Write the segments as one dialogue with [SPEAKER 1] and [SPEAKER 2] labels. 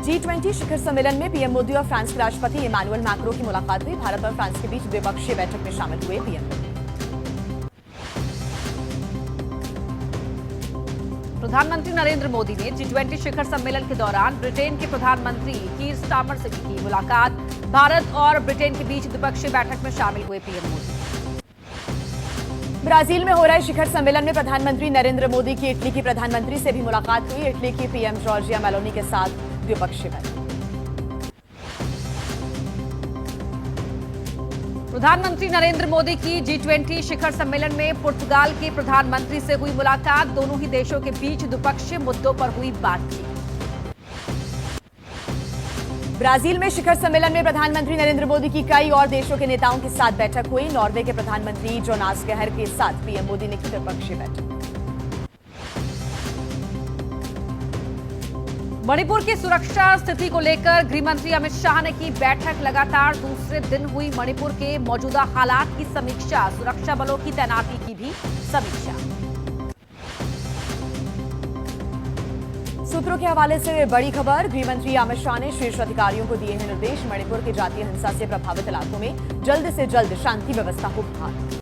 [SPEAKER 1] G20 शिखर सम्मेलन में PM Modi और फ्रांस के राष्ट्रपति इमानुएल मैक्रो की मुलाकात हुई। भारत और फ्रांस के बीच द्विपक्षीय बैठक में शामिल हुए पीएम मोदी।
[SPEAKER 2] प्रधानमंत्री नरेंद्र मोदी ने G20 शिखर सम्मेलन के दौरान ब्रिटेन के प्रधानमंत्री कीर स्टारमर से की मुलाकात। भारत और ब्रिटेन के बीच द्विपक्षीय बैठक में शामिल हुए पीएम मोदी।
[SPEAKER 1] ब्राजील में हो रहे शिखर सम्मेलन में प्रधानमंत्री नरेंद्र मोदी की इटली की प्रधानमंत्री से भी मुलाकात हुई। इटली की पीएम जॉर्जिया मेलोनी के साथ द्विपक्षीय बैठक।
[SPEAKER 2] प्रधानमंत्री नरेंद्र मोदी की G20 शिखर सम्मेलन में पुर्तगाल के प्रधानमंत्री से हुई मुलाकात। दोनों ही देशों के बीच द्विपक्षीय मुद्दों पर हुई बातचीत।
[SPEAKER 1] ब्राजील में शिखर सम्मेलन में प्रधानमंत्री नरेंद्र मोदी की कई और देशों के नेताओं के साथ बैठक हुई। नॉर्वे के प्रधानमंत्री जोनास गहर के साथ पीएम मोदी ने की द्विपक्षीय बैठक।
[SPEAKER 2] मणिपुर की सुरक्षा स्थिति को लेकर गृहमंत्री अमित शाह ने की बैठक। लगातार दूसरे दिन हुई मणिपुर के मौजूदा हालात की समीक्षा। सुरक्षा बलों की तैनाती की भी समीक्षा।
[SPEAKER 1] सूत्रों के हवाले से बड़ी खबर। गृहमंत्री अमित शाह ने शीर्ष अधिकारियों को दिए हैं निर्देश। मणिपुर के जातीय हिंसा से प्रभावित इलाकों में जल्द से जल्द शांति व्यवस्था को बहाल।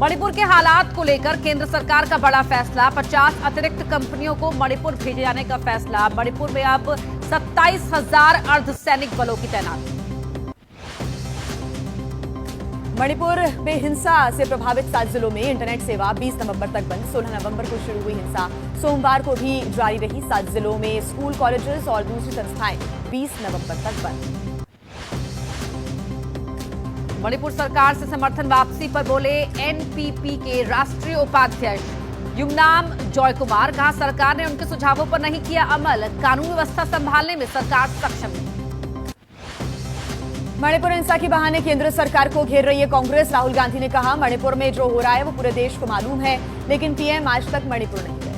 [SPEAKER 2] मणिपुर के हालात को लेकर केंद्र सरकार का बड़ा फैसला। 50 अतिरिक्त कंपनियों को मणिपुर भेजे जाने का फैसला। मणिपुर में अब 27,000 अर्धसैनिक बलों की तैनाती।
[SPEAKER 1] मणिपुर में हिंसा से प्रभावित 7 जिलों में इंटरनेट सेवा 20 नवंबर तक बंद। 16 नवंबर को शुरू हुई हिंसा सोमवार को भी जारी रही। 7 जिलों में स्कूल, कॉलेजेस और दूसरी संस्थाएं 20 नवंबर तक बंद।
[SPEAKER 2] मणिपुर सरकार से समर्थन वापसी पर बोले एनपीपी के राष्ट्रीय उपाध्यक्ष युमनाम जॉय कुमार। कहा, सरकार ने उनके सुझावों पर नहीं किया अमल। कानून व्यवस्था संभालने में सरकार सक्षम नहीं।
[SPEAKER 1] मणिपुर हिंसा के बहाने केंद्र सरकार को घेर रही है कांग्रेस। राहुल गांधी ने कहा, मणिपुर में जो हो रहा है वो पूरे देश को मालूम है, लेकिन पीएम आज तक मणिपुर नहीं गए।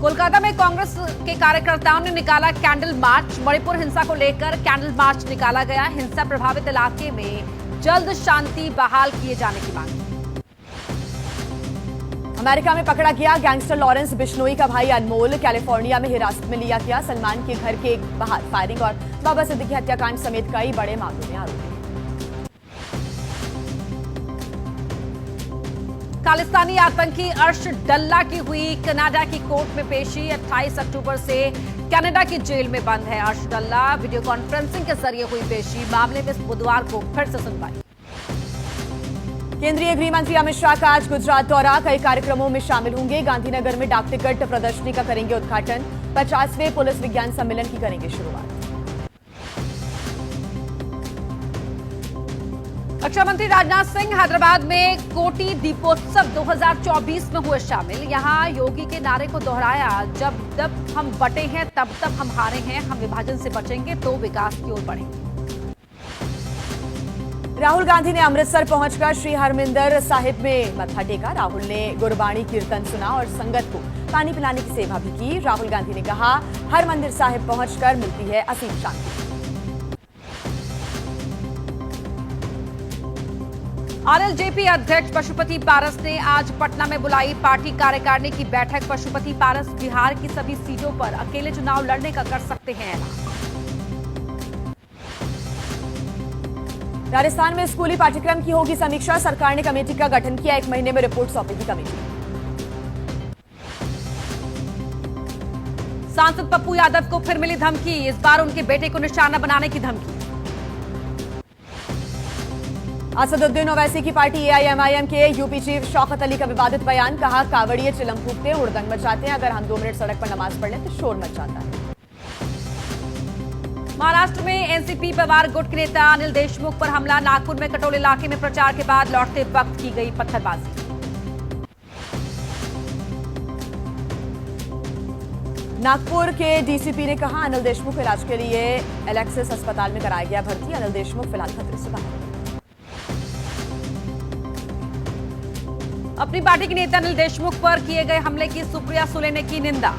[SPEAKER 2] कोलकाता में कांग्रेस के कार्यकर्ताओं ने निकाला कैंडल मार्च। मणिपुर हिंसा को लेकर कैंडल मार्च निकाला गया। हिंसा प्रभावित इलाके में जल्द शांति बहाल किए जाने की मांग।
[SPEAKER 1] अमेरिका में पकड़ा गया गैंगस्टर लॉरेंस बिश्नोई का भाई अनमोल। कैलिफोर्निया में हिरासत में लिया गया। सलमान के घर के बाहर फायरिंग और बाबा सिद्दीकी हत्याकांड समेत कई बड़े मामलों में आरोपी।
[SPEAKER 2] खालिस्तानी आतंकी अर्श डल्ला की हुई कनाडा की कोर्ट में पेशी। 28 अक्टूबर से कनाडा की जेल में बंद है अर्श डल्ला। वीडियो कॉन्फ्रेंसिंग के जरिए हुई पेशी। मामले में इस बुधवार को फिर से सुनवाई।
[SPEAKER 1] केंद्रीय गृह मंत्री अमित शाह का आज गुजरात दौरा। कई कार्यक्रमों में शामिल होंगे। गांधीनगर में डाक टिकट प्रदर्शनी का करेंगे उद्घाटन। 50वें पुलिस विज्ञान सम्मेलन की करेंगे शुरुआत।
[SPEAKER 2] रक्षा मंत्री राजनाथ सिंह हैदराबाद में कोटी दीपोत्सव 2024 में हुए शामिल। यहां योगी के नारे को दोहराया, जब तक हम बटे हैं तब तक हम हारे हैं। हम विभाजन से बचेंगे तो विकास की ओर बढ़ेंगे।
[SPEAKER 1] राहुल गांधी ने अमृतसर पहुंचकर श्री हरमिंदर साहिब में मत्था टेका। राहुल ने गुरबाणी कीर्तन सुना और संगत को पानी पिलाने की सेवा भी की। राहुल गांधी ने कहा, हरमंदिर साहिब पहुंचकर मिलती है असीम शांति।
[SPEAKER 2] आरएलजेपी अध्यक्ष पशुपति पारस ने आज पटना में बुलाई पार्टी कार्यकारिणी की बैठक। पशुपति पारस बिहार की सभी सीटों पर अकेले चुनाव लड़ने का कर सकते हैं ऐलान।
[SPEAKER 1] राजस्थान में स्कूली पाठ्यक्रम की होगी समीक्षा। सरकार ने कमेटी का गठन किया। 1 महीने में रिपोर्ट सौंपेगी कमेटी।
[SPEAKER 2] सांसद पप्पू यादव को फिर मिली धमकी। इस बार उनके बेटे को निशाना बनाने की धमकी।
[SPEAKER 1] असदुद्दीन ओवैसी की पार्टी एआईएमआईएम के यूपी चीफ शौकत अली का विवादित बयान। कहा, कावड़िए चिलम फूकते हैं, हुड़दंग मचाते हैं। अगर हम 2 मिनट सड़क पर नमाज पढ़ लें तो शोर मच जाता है।
[SPEAKER 2] महाराष्ट्र में एनसीपी पवार गुट के नेता अनिल देशमुख पर हमला। नागपुर में कटोल इलाके में प्रचार के बाद लौटते वक्त की गई पत्थरबाजी।
[SPEAKER 1] नागपुर के डीसीपी ने कहा, अनिल देशमुख इलाज के लिए एलेक्सिस अस्पताल में कराया गया भर्ती। अनिल देशमुख फिलहाल खतरे से बाहर।
[SPEAKER 2] अपनी पार्टी के नेता अनिल देशमुख पर किए गए हमले की सुप्रिया सुले ने की निंदा।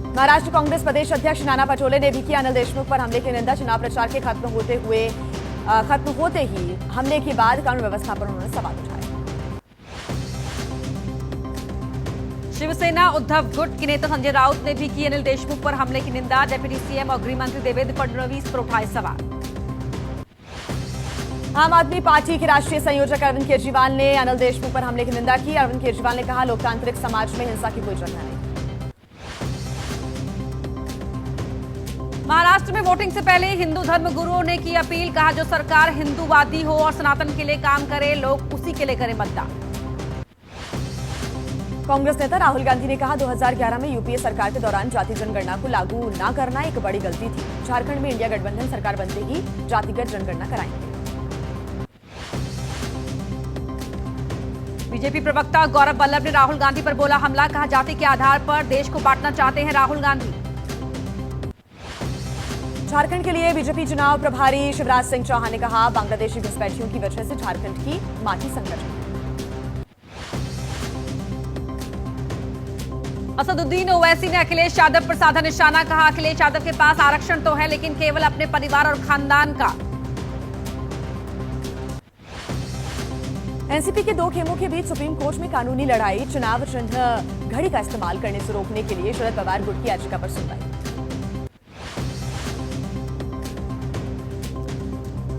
[SPEAKER 1] महाराष्ट्र कांग्रेस प्रदेश अध्यक्ष नाना पटोले ने भी किया अनिल देशमुख पर हमले की निंदा। चुनाव प्रचार के खत्म होते हुए खत्म होते ही हमले के बाद कानून व्यवस्था पर उन्होंने सवाल उठाए।
[SPEAKER 2] शिवसेना उद्धव गुट के नेता संजय राउत ने भी की अनिल देशमुख पर हमले की निंदा। डिप्टी सीएम और गृह मंत्री देवेंद्र फडणवीस पर उठाए सवाल।
[SPEAKER 1] आम आदमी पार्टी के राष्ट्रीय संयोजक अरविंद केजरीवाल ने अनिल देशमुख पर हमले की निंदा की। अरविंद केजरीवाल ने कहा, लोकतांत्रिक समाज में हिंसा की कोई जगह नहीं।
[SPEAKER 2] महाराष्ट्र में वोटिंग से पहले हिंदू धर्म गुरुओं ने की अपील। कहा, जो सरकार हिंदूवादी हो और सनातन के लिए काम करे, लोग उसी के लिए करें मतदान।
[SPEAKER 1] कांग्रेस नेता राहुल गांधी ने कहा, 2011 में यूपीए सरकार के दौरान जाति जनगणना को लागू न करना एक बड़ी गलती थी। झारखंड में इंडिया गठबंधन सरकार बनते ही जातिगत जनगणना कराएंगे।
[SPEAKER 2] बीजेपी प्रवक्ता गौरव वल्लभ ने राहुल गांधी पर बोला हमला। कहा, जाति के आधार पर देश को बांटना चाहते हैं राहुल गांधी।
[SPEAKER 1] झारखंड के लिए बीजेपी चुनाव प्रभारी शिवराज सिंह चौहान ने कहा, बांग्लादेशी घुसपैठियों की वजह से झारखंड की माटी संकट है।
[SPEAKER 2] असदुद्दीन ओवैसी ने अखिलेश यादव पर साधा निशाना। कहा, अखिलेश यादव के पास आरक्षण तो है, लेकिन केवल अपने परिवार और खानदान का।
[SPEAKER 1] एनसीपी के दो खेमों के बीच सुप्रीम कोर्ट में कानूनी लड़ाई। चुनाव चिन्ह घड़ी का इस्तेमाल करने से रोकने के लिए शरद पवार गुट की याचिका पर सुनवाई।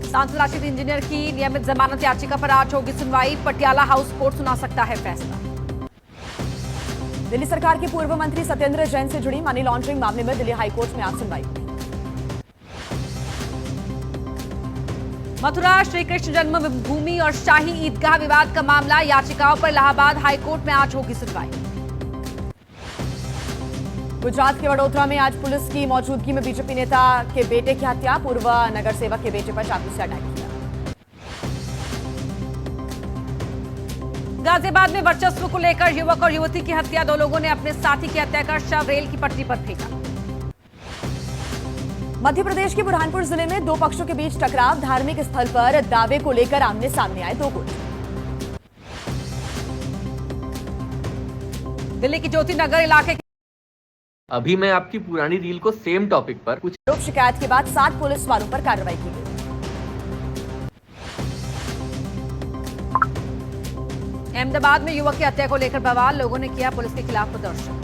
[SPEAKER 2] सांसद राशिद इंजीनियर की नियमित जमानत याचिका पर आज होगी सुनवाई। पटियाला हाउस कोर्ट सुना सकता है फैसला।
[SPEAKER 1] दिल्ली सरकार के पूर्व मंत्री सत्येंद्र जैन से जुड़ी मनी लॉन्ड्रिंग मामले में दिल्ली हाईकोर्ट में आज सुनवाई हुई। मथुरा श्री कृष्ण जन्मभूमि और शाही ईदगाह विवाद का मामला। याचिकाओं पर इलाहाबाद हाईकोर्ट में आज होगी सुनवाई। गुजरात के वडोदरा में आज पुलिस की मौजूदगी में बीजेपी नेता के बेटे की हत्या। पूर्व नगर सेवक के बेटे पर चाकू से अटैक किया। गाजियाबाद में वर्चस्व को लेकर युवक और युवती की हत्या। दो लोगों ने अपने साथी की हत्या कर शव रेल की पटरी पर फेंका। मध्य प्रदेश के बुरहानपुर जिले में दो पक्षों के बीच टकराव। धार्मिक स्थल पर दावे को लेकर आमने सामने आए दो गुट। दिल्ली की ज्योति नगर इलाके
[SPEAKER 3] अभी मैं आपकी पुरानी रील को सेम टॉपिक पर कुछ
[SPEAKER 1] लोक शिकायत के बाद 7 पुलिस वालों पर कार्रवाई की गई।
[SPEAKER 2] अहमदाबाद में युवक की हत्या को लेकर बवाल। लोगों ने किया पुलिस के खिलाफ प्रदर्शन।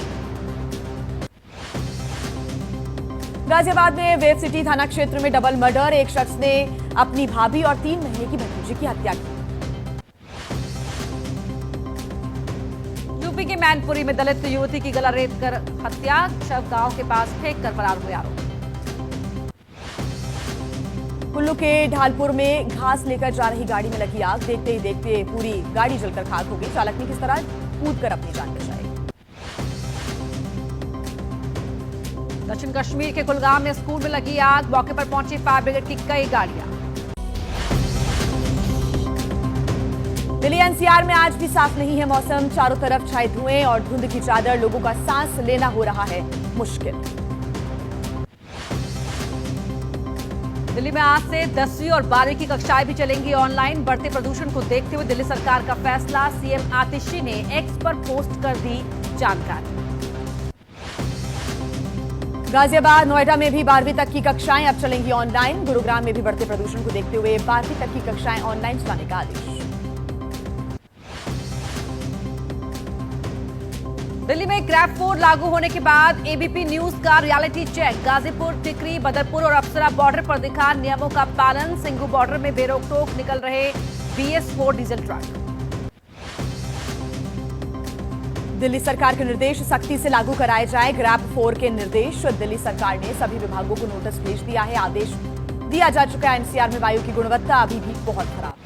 [SPEAKER 2] गाजियाबाद में वेव सिटी थाना क्षेत्र में डबल मर्डर। एक शख्स ने अपनी भाभी और 3 महीने की भतीजी की हत्या की। यूपी के मैनपुरी में दलित युवती की गला रेत कर हत्या। शव गांव के पास फेंक कर फरार हुए आरोपी। कुल्लू के ढालपुर में घास लेकर जा रही गाड़ी में लगी आग। देखते ही देखते पूरी गाड़ी जलकर खाक हो गई। चालक ने किस तरह कूदकर अपनी जान बचाई। दक्षिण कश्मीर के कुलगाम में स्कूल में लगी आग। मौके पर पहुंची फायर ब्रिगेड की कई गाड़ियां। दिल्ली एनसीआर में आज भी साफ नहीं है मौसम। चारों तरफ छाए धुएं और धुंध की चादर। लोगों का सांस लेना हो रहा है मुश्किल। दिल्ली में आज से 10वीं और 12वीं की कक्षाएं भी चलेंगी ऑनलाइन। बढ़ते प्रदूषण को देखते हुए दिल्ली सरकार का फैसला। सीएम आतिशी ने एक्स पर पोस्ट कर दी जानकारी। गाजियाबाद नोएडा में भी 12वीं तक की कक्षाएं अब चलेंगी ऑनलाइन। गुरुग्राम में भी बढ़ते प्रदूषण को देखते हुए 12वीं तक की कक्षाएं ऑनलाइन चलाने का आदेश। दिल्ली में क्रैप कोड लागू होने के बाद एबीपी न्यूज का रियलिटी चेक। गाजीपुर, टिकरी, बदरपुर और अप्सरा बॉर्डर पर दिखा नियमों का पालन। सिंघू बॉर्डर में बेरोक-टोक निकल रहे BS4 डीजल ट्रक। दिल्ली सरकार के निर्देश सख्ती से लागू कराए जाए। ग्रैप 4 के निर्देश। दिल्ली सरकार ने सभी विभागों को नोटिस भेज दिया है। आदेश दिया जा चुका है। एनसीआर में वायु की गुणवत्ता अभी भी बहुत खराब।